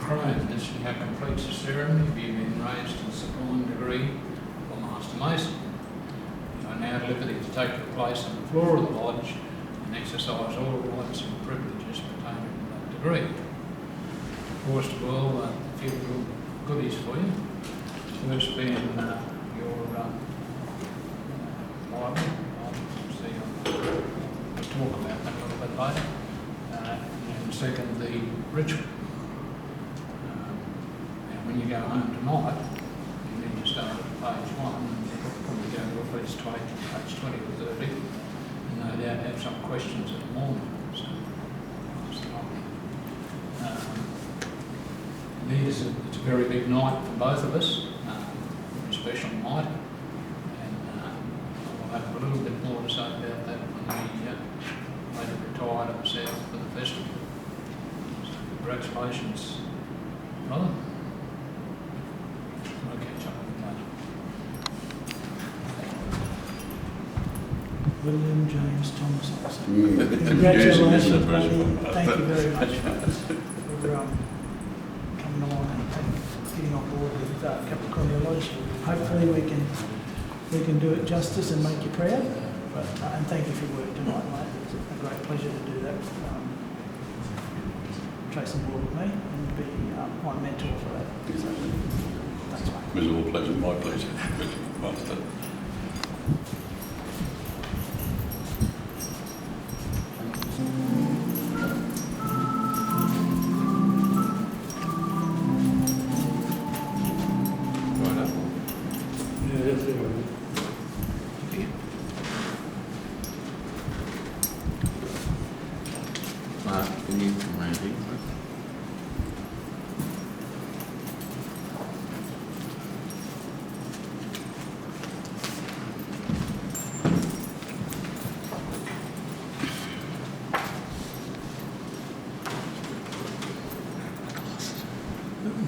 Crone, this now completes the ceremony of you being raised to the sublime degree of Master Mason. You are now at liberty to take your place on the floor of the lodge and exercise all rights and privileges pertaining to that degree. First of all, a few little goodies for you. First being your Bible. We'll see, we'll talk about that a little bit later. And second, the ritual. When you go home tonight, you need to start at page 1 and probably go to at least page 20 or 30, and no doubt have some questions in the morning. So, it's a very big night for both of us, a very special night, and we'll have a little bit more to say about that when we later retire to the south for the festival. So congratulations, brother. William James Thomas. Congratulations, buddy. Thank you very much for coming along and getting on board with Capricorn Lodge. Hopefully we can do it justice and make you proud. But, and thank you for your work tonight, mate. It's a great pleasure to do that. Trace on board with me and be my mentor for that. So, thanks, mate. It was all pleasure, my pleasure. Master. Mark, can you come around here?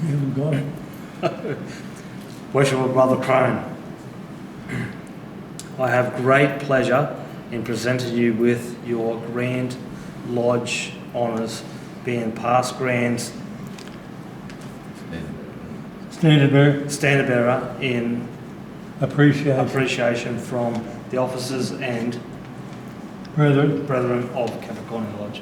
You haven't got it. Worshipful Brother Crone, I have great pleasure in presenting you with your Grand Lodge honours, being past Grand Standard Bearer in appreciation from the officers and brethren. of Capricorn Lodge.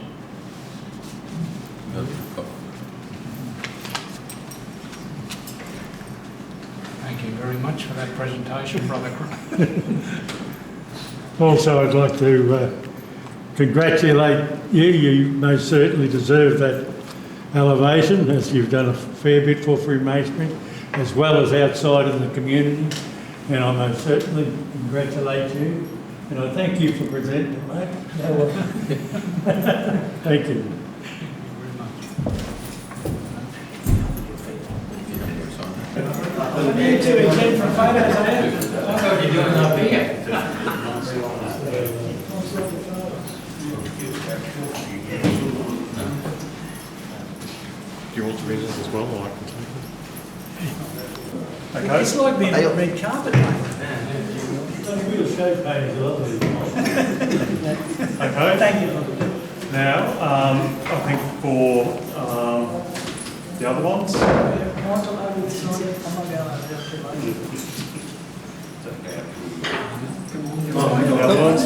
Thank you very much for that presentation, Brother Crone. Also, I'd like to congratulate you. You most certainly deserve that elevation, as you've done a fair bit for Freemasonry, as well as outside in the community. And I most certainly congratulate you. And I thank you for presenting, mate. Thank you. I need to attend for photos, I am. What are you doing up here? Do you want to read this as well, or I can take it? Okay. It's like being on a red carpet, mate. Okay. Thank you. Now, I think for the other ones. Michael, I would sign it. I'm not going to have to late. The other ones.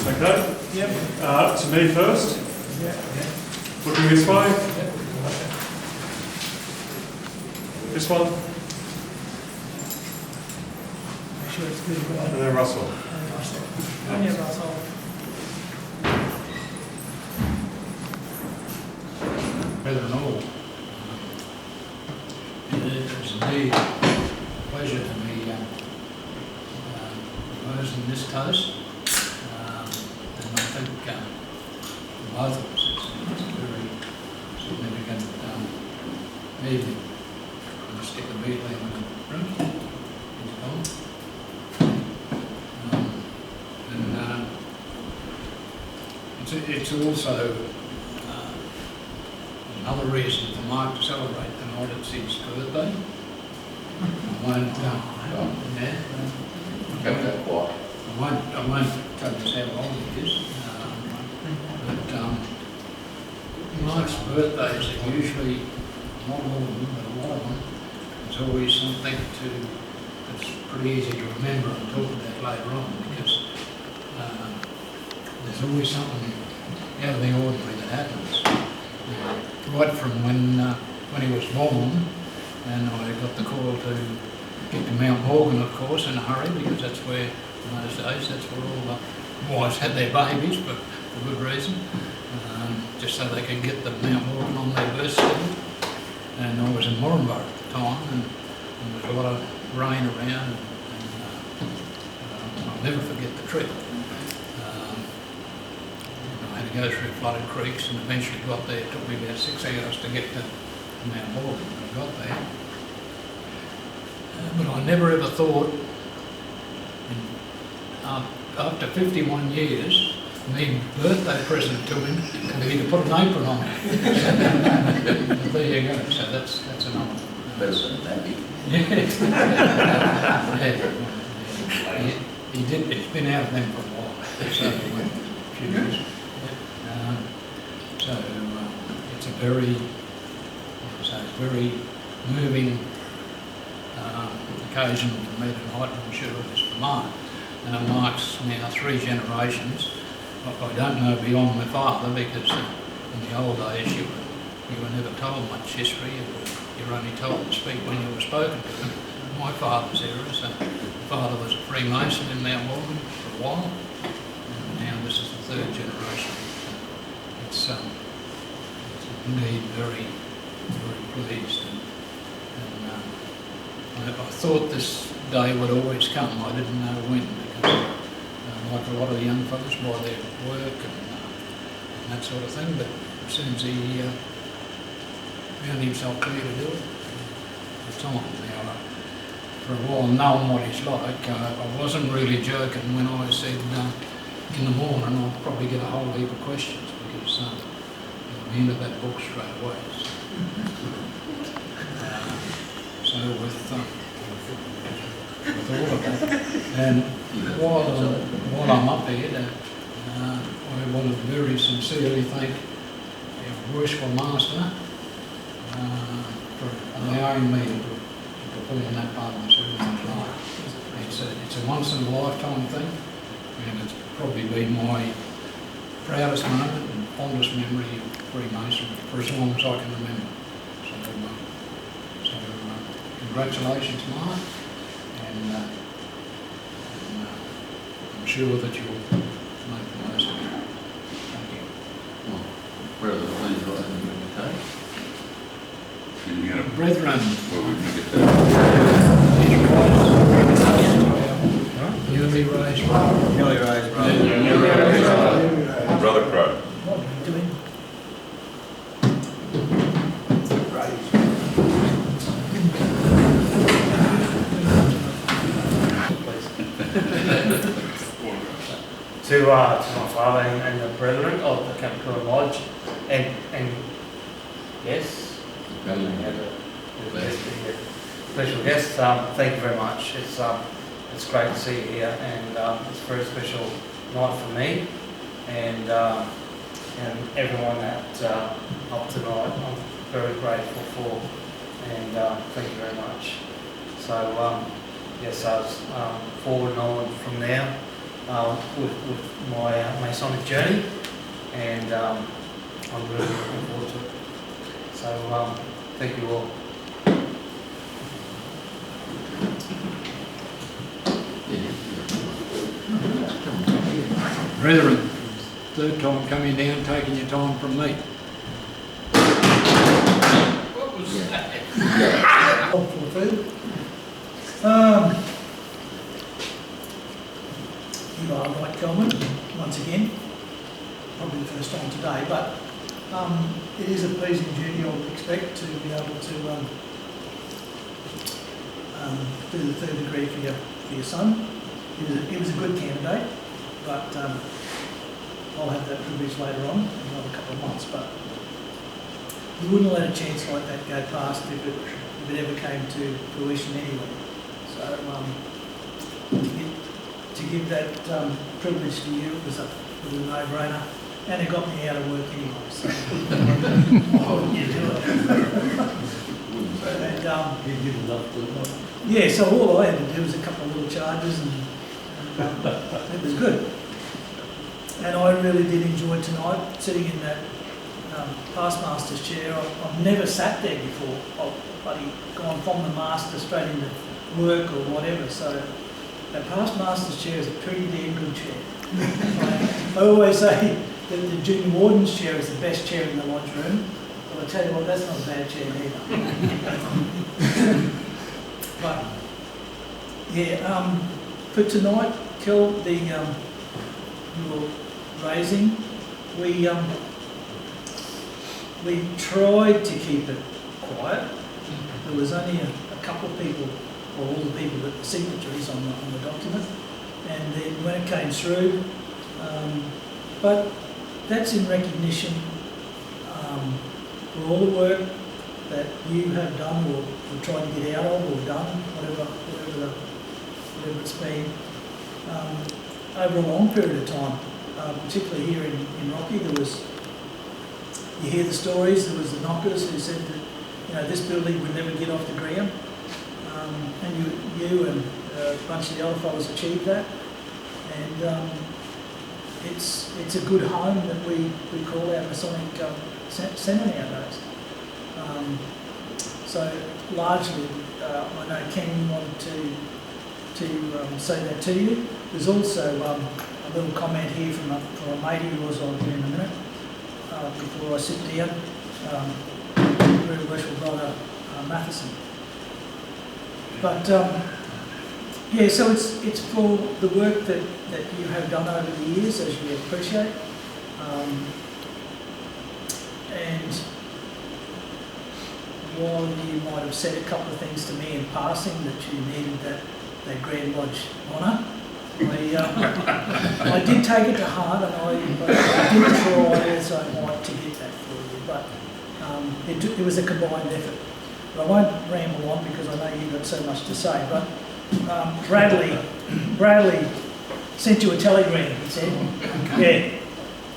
Okay. Yep. To me first. Looking this way. This one. Make sure it's good. And then Russell. And yeah, Russell. Better than all. It's indeed a pleasure to be proposing this toast. And I think for both of us it's a very significant evening. I'm going to stick a beat in the room. He's gone. And it's also another reason for Mark to celebrate tonight. It's his birthday. I won't Kept that quiet. I won't tell you how old he is. birthdays are usually, not all of them, but a lot of them, there's always something that's pretty easy to remember and talk about later on, because there's always something out of the ordinary that happens. Right from when he was born, and I got the call to get to Mount Morgan, of course, in a hurry, because that's where, in those days, that's where all the wives had their babies, but for good reason, just so they could get the Mount Morgan on their birth certificate. And I was in Moranborough at the time, and there was a lot of rain around, and I'll never forget the trip. I had to go through flooded creeks and eventually got there. It took me about 6 hours to get to Mount Morgan when I got there. But I never ever thought, after 51 years, my birthday present to him would be to put an apron on him. But there you go, so that's another one. Better than that. Yeah. He did, it's been out of them for a while, so a few years. So it's a very moving occasion for me tonight, and I'm sure it is for Mark. And it marks now 3 generations. I don't know beyond my father, because in the old days you were never told much history. You were only told to speak when you were spoken to. My father's era, so my father was a Freemason in Mount Morgan for a while, and now this is the 3rd generation. It's indeed very, very pleased, and I thought this day would always come. I didn't know when, because like a lot of the young fellas, by their work and that sort of thing, but as soon as he found himself clear to do it, it's on. Now, for a while, knowing what he's like, I wasn't really joking when I said in the morning I'll probably get a whole heap of questions, because I'm into that book straight away. So with all of that, and while I'm up here, I want to very sincerely thank our worshipful master for allowing me to perform that part of the ceremony tonight. It's a once in a lifetime thing, and it's probably been my proudest moment and fondest memory of Freemasonry for as long as I can remember. So congratulations, Mark, and I'm sure that you'll make the most of it. Thank you. Well, brother, please rise and bring the tape. Brethren, Well, we can get that. newly raised. Newly raised, Brother Crone. What are you doing? to my father and the brethren of the Crone Lodge, and yes, and the special guests. Thank you very much. It's great to see you here, and it's a very special night for me, and everyone that up tonight. I'm very grateful for, and thank you very much. So yes, I was forward and on from now with my Masonic journey, and I'm really looking forward to it. So thank you all. Brethren, 3rd time coming down, taking your time from me. What was that? For the food. You are right, Kelman, once again. Probably the first time today, but it is a pleasing journey, I would expect, to be able to do the 3rd degree for your son. He was a good candidate, but I'll have that privilege later on in another couple of months. But we wouldn't let a chance like that go past if it ever came to fruition anyway. So to give that privilege to you was a no-brainer. And it got me out of work anyway, so. You do it. Wouldn't say that. And, You did love to, yeah, so all I had to do was a couple of little charges and it was good. And I really did enjoy tonight, sitting in that past master's chair. I've never sat there before. I've bloody gone from the master straight into work or whatever. So a past master's chair is a pretty damn good chair. I always say that the junior warden's chair is the best chair in the lodge room. But I tell you what, that's not a bad chair either. But yeah, for tonight, Kel, the little raising, we tried to keep it quiet. There was only a couple of people, or all the people that the signatories on the document, and then when it came through, but that's in recognition for all the work that you have done or tried to get out of or done, whatever it's been, over a long period of time, particularly here in Rocky. There was, you hear the stories, there was the knockers who said that, you know, this building would never get off the ground, and you and a bunch of the other fellows achieved that, and it's a good home that we call our Masonic Centre nowadays. So largely, I know Ken wanted to say that to you. There's also a little comment here from a mate of yours I'll do in a minute, before I sit down, very worshipful brother Matheson. But yeah, so it's for the work that you have done over the years, as we appreciate. And while you might have said a couple of things to me in passing that you needed that Grand Lodge honour, I did take it to heart, and I did try as I might to get that for you, but it was a combined effort. But I won't ramble on because I know you've got so much to say, but Bradley sent you a telegram, he said. Yeah,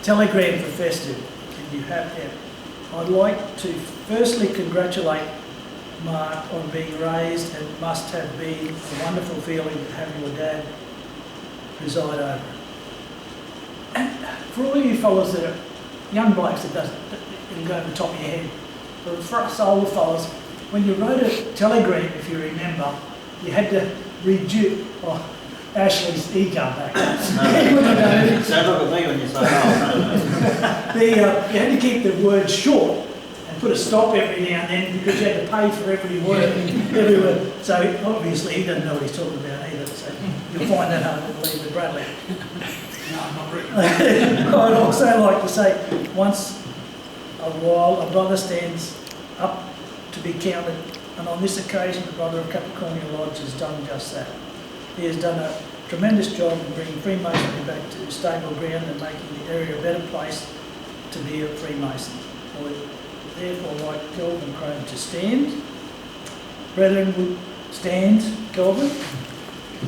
telegram for festive. Did you have that? I'd like to firstly congratulate Mark on being raised. It must have been a wonderful feeling to have your dad preside over. And for all you fellas that are young blokes, it'll go over the top of your head. But for us older fellas, when you wrote a telegram, if you remember, you had to reduce Ashley's ego back. Sound like a me when you say that. You had to keep the words short and put a stop every now and then because you had to pay for every word. So obviously he doesn't know what he's talking about either. So you'll find that hard to believe with Bradley. No, not really. I'd also like to say, once a while, a brother stands up to be counted, and on this occasion, the brother of Capricornia Lodge has done just that. He has done a tremendous job in bringing Freemasonry back to stable ground and making the area a better place to be a Freemason. I would therefore like Kelvin Crone to stand. Brethren, would stand, Kelvin.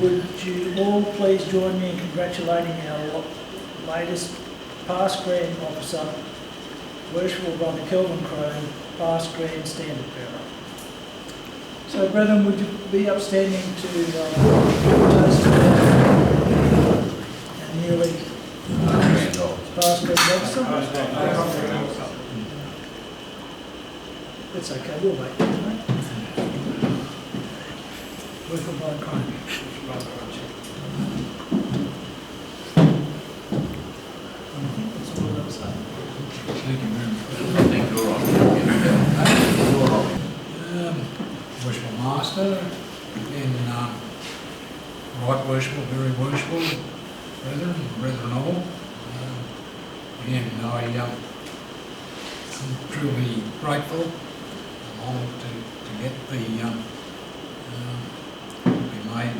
Would you all please join me in congratulating our latest past Grand Officer, Worshipful Brother Kelvin Crone, past Grand Standard Bearer. So, brethren, would you be upstanding to toast and nearly past Grand Officer? It's okay, we'll wait. Worshipful Brother Crone. Thank you very much. I think you're on. Worshipful Master, and right worshipful, very worshipful brethren all. Again, I'm truly grateful. I'm honoured to get the be made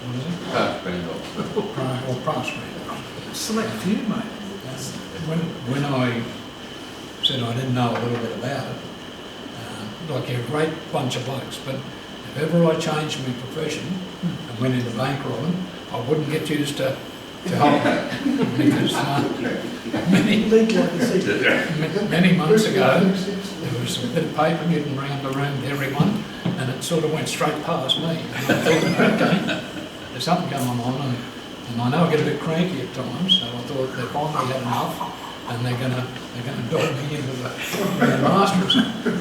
what is it? Past Grand Officer. Past Grand Officer. Select few, mate. When I said I didn't know a little bit about it, like you're a great bunch of blokes, but if ever I changed my profession and went into bank robbing, I wouldn't get used to to hold it. Because Leak like a secret. many months ago, there was a bit of paper getting round around everyone, and it sort of went straight past me. And I thought, okay, there's something going on, and I know I get a bit cranky at times, so I thought they've finally had enough, and they're gonna dog me into the Grandmaster or something.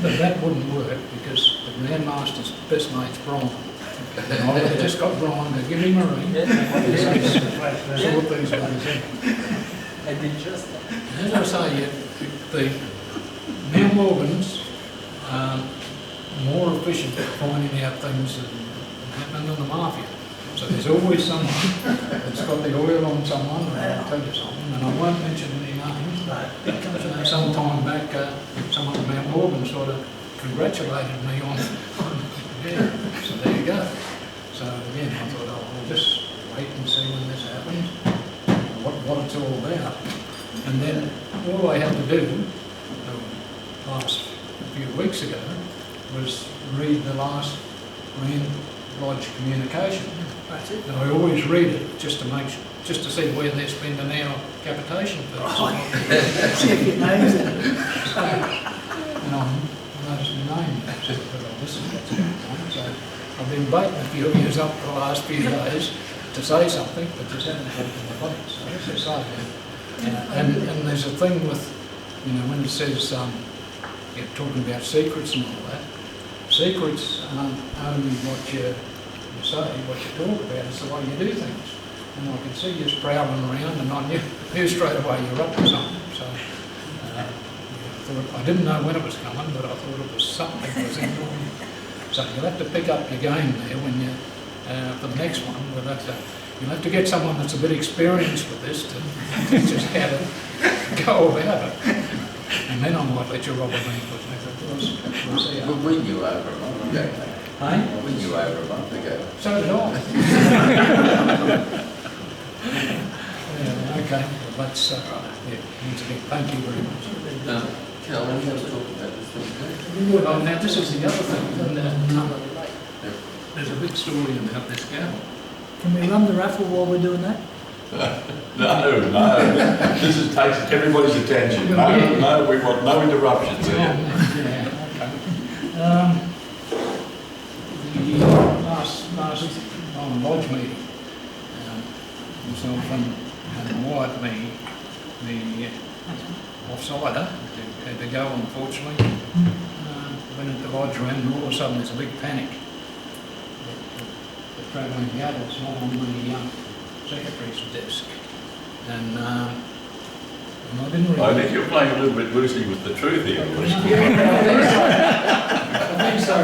But that wouldn't work, because the Grandmaster's best mate's Brian. And I would have just got Brian to give him a ring, sort these ways out. I did just that. As I say, the Mount Morgans are more efficient at finding out things that are happening than the mafia. So there's always someone that's got the oil on someone, and I'll tell you something, and I won't mention any names, but some time back, someone at Mount Morgan sort of congratulated me on yeah, so there you go. So again, I thought, oh, we'll just wait and see when this happens, what it's all about. And then all I had to do last few weeks ago was read the last Grand Lodge communication. That's it. And I always read it just to see where they're spending our capitation fees. See if it knows it. And I noticed my name, so I thought, oh, this is what's going on. So I've been baiting a few years up for the last few days to say something, but just haven't got to the point. So as I say, and there's a thing with, you know, when it says, you're talking about secrets and all that, secrets aren't only what you say, what you talk about, it's the way you do things. And I could see you just prowling around, and I knew straight away you're up to something. So I didn't know when it was coming, but I thought it was something that was in on you. So you'll have to pick up your game there when you, for the next one. You'll have to get someone that's a bit experienced with this to teach us how to go about it. And then I might let you rob a bank with me. We'll see how. We knew over a month ago. Hey? We knew over a month ago. So did I. Yeah, okay, well, that's, yeah, once again, thank you very much. Cal, we have to talk about this one. Well, now this is the other thing, there's a big story about this gal. Can we run the raffle while we're doing that? No. This is takes everybody's attention. No, we want no interruptions here. Yeah, okay. The last on lodge meeting, myself and Wyatt, the offsider, had to go, unfortunately. Went into the lodge room, and all of a sudden there's a big panic. The travelling adults not on the secretary's desk, and I didn't really. I think you're playing a little bit loosely with the truth here. I think so.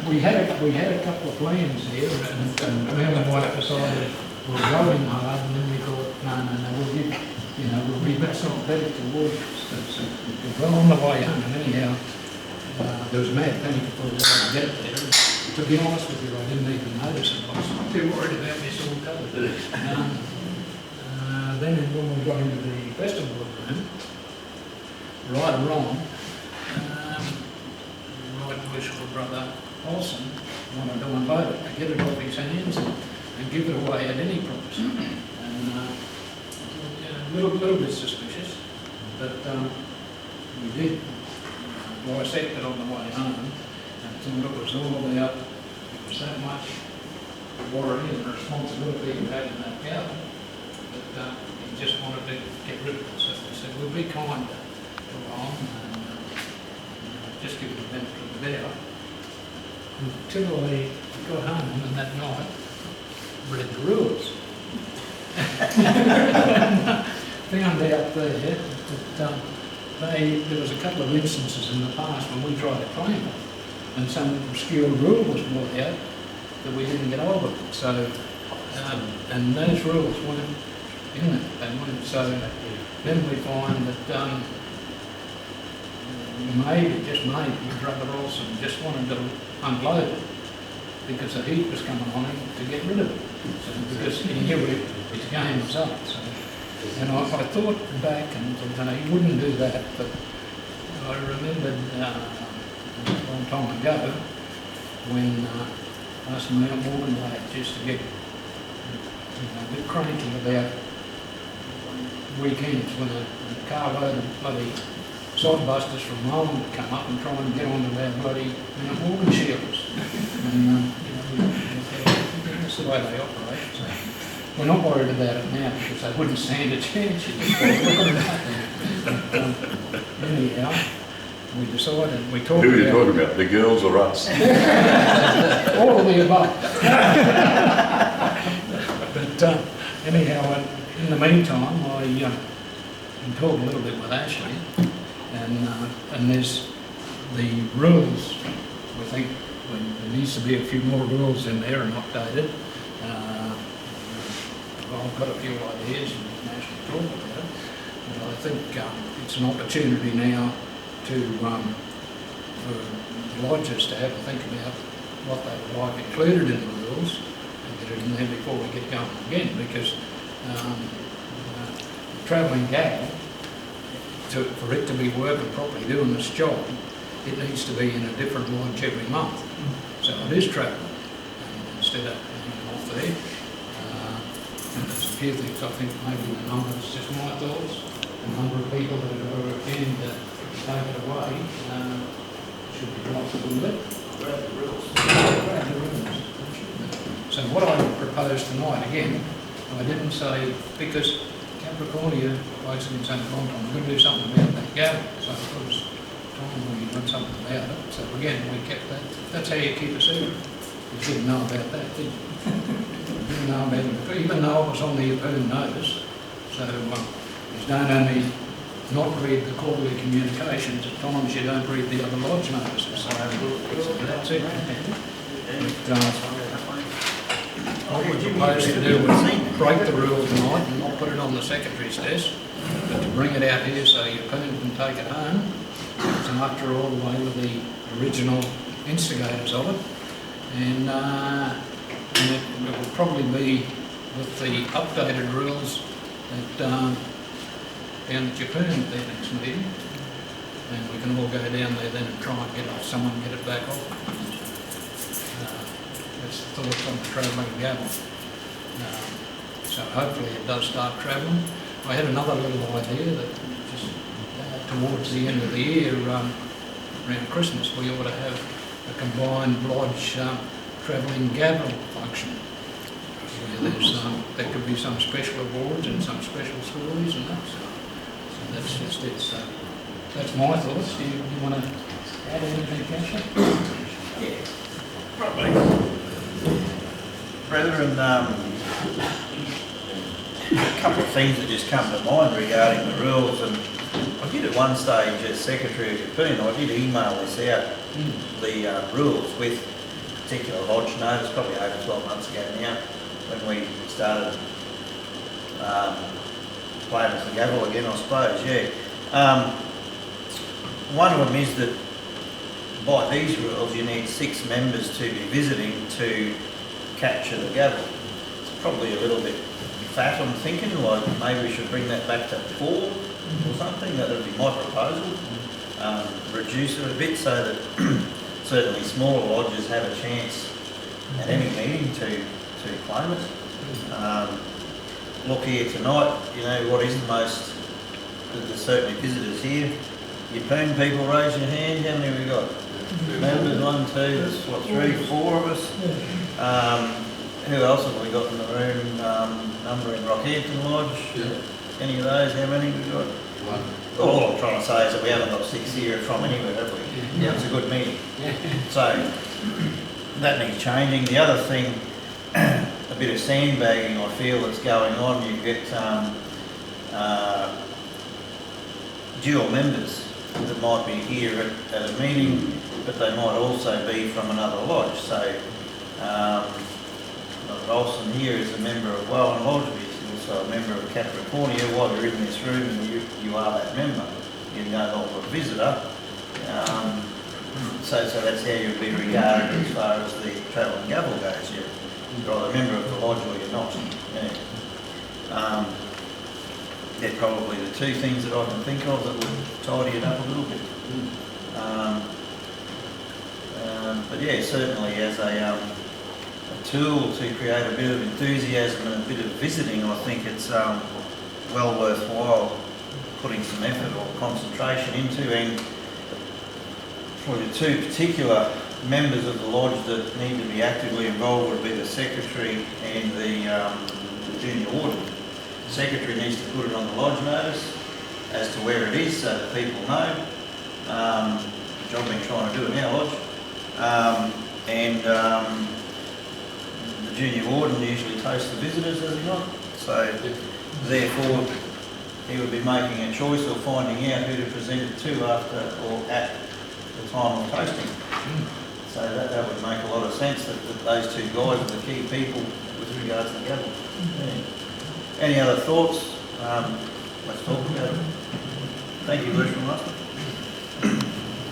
We had a couple of plans here, and me and Wyatt decided we're going hard, and then we thought, no, we'll be a bit sympathetic towards us. Well, on the way home, and anyhow, there was a mad panic before we were get it there. To be honest with you, I didn't even notice it. I was too worried about this all covered. Then when we got into the festival room, right or wrong, right worshipful brother Olsen wanted to unload it, to get it off his hands and give it away at any price. And a little bit suspicious, but we did. Well, I said that on the way home, and thought it was all about, it was that much worry and responsibility you had in that cow, that he just wanted to get rid of it. So we said, we'll be kind to Ron and just give it the benefit of the doubt. Until I got home and that night, read the rules. Found out there that there was a couple of instances in the past when we tried to claim it, and some obscure rule was brought out that we didn't get over. So, and those rules weren't in it. They weren't. So then we find that maybe, just maybe, Brother Olsen just wanted to unload it because the heat was coming on him to get rid of it. So, because he knew his game was up. So. And I thought back and thought, he wouldn't do that, but I remembered a long time ago when us Mount Morgan lads used to get a bit cranky about weekends when a car load of bloody sod busters from Rome would come up and try and get onto their bloody organ shields. And, that's the way they operate. So we're not worried about it now because they wouldn't stand a chance. You just got to look at that. But, anyhow, we decided, we talked Who are you about... talking about, the girls or us? All of the above. But anyhow, in the meantime, I can talk a little bit with Ashley, and there's the rules. We think there needs to be a few more rules in there and updated. I've got a few ideas and Ashley talk about it, but I think it's an opportunity now to for the lodges to have a think about what they would like included in the rules and get it in there before we get going again, because travelling gavel, for it to be working properly, doing this job, it needs to be in a different lodge every month. So it is travelling instead of hanging off there. And there's a few things I think maybe the numbers, just my thoughts, the number of people that are keen to take it away should be dropped a little bit. Grab the rules. So what I propose tonight, again, I didn't say, because Capricornia basically saying, I'm going to do something about that gavel. So it was time when you done something about it. So again, we kept that. That's how you keep a secret. You didn't know about that, did you? You didn't know about it, even though I was on the approved notice. So you don't only not read the quarterly communications, at times you don't read the other lodge notices. So that's it. But, what we propose to do is break the rules tonight and not put it on the secretary's desk, but to bring it out here so your parent can take it home. It's after all the way with the original instigators of it. And it will probably be with the updated rules that down at your parent at their next meeting. And we can all go down there then and try and get it back off. That's the thoughts on the travelling gavel. So hopefully it does start travelling. I had another little idea that just towards the end of the year, around Christmas, we ought to have a combined lodge travelling gavel function. Where there could be some special awards and some special stories and that. So that's just it. So that's my thoughts. Do you want to add anything, Councillor? Yeah, probably. Brethren, a couple of things that just come to mind regarding the rules, and I did at one stage as Secretary of Capeen, I did email this out, the rules with a particular lodge notice, probably over 12 months ago now, when we started playing with the gavel again, I suppose, yeah. One of them is that by these rules you need 6 members to be visiting to capture the gavel. It's probably a little bit fat, I'm thinking, like maybe we should bring that back to 4 or something. That would be my proposal. Reduce it a bit so that certainly smaller lodges have a chance at any meeting to claim it. Look here tonight, you know, what is the most, there's certainly visitors here. Your Poon people, raise your hand. How many have we got? Members, 1, 2, that's what, 3, 4 of us. Who else have we got in the room? Number in Rockhampton Lodge. Yeah. Any of those? How many have we got? 1. All I'm trying to say is that we haven't got 6 here from anywhere, have we? Yeah, it's a good meeting. So that needs changing. The other thing, a bit of sandbagging I feel that's going on. You get dual members that might be here at a meeting, but they might also be from another lodge. So Olsen here is a member of Welland Lodge, but he's also a member of Capricornia. While you're in this room and you are that member, you're no longer a visitor. So that's how you'll be regarded as far as the travelling gavel goes. You're either a member of the lodge or you're not. Yeah. They're probably the 2 things that I can think of that would tidy it up a little bit. But yeah, certainly as a tool to create a bit of enthusiasm and a bit of visiting, I think it's well worthwhile putting some effort or concentration into. And probably the two particular members of the lodge that need to be actively involved would be the secretary and the junior warden. The secretary needs to put it on the lodge notice as to where it is so that people know, which I've been trying to do in our lodge. The junior warden usually toasts the visitors, does he not? So therefore he would be making a choice or finding out who to present it to after or at the time of toasting. So that would make a lot of sense that those two guys are the key people with regards to the gavel. Yeah. Any other thoughts? Let's talk about it. Thank you, Worshipful Master.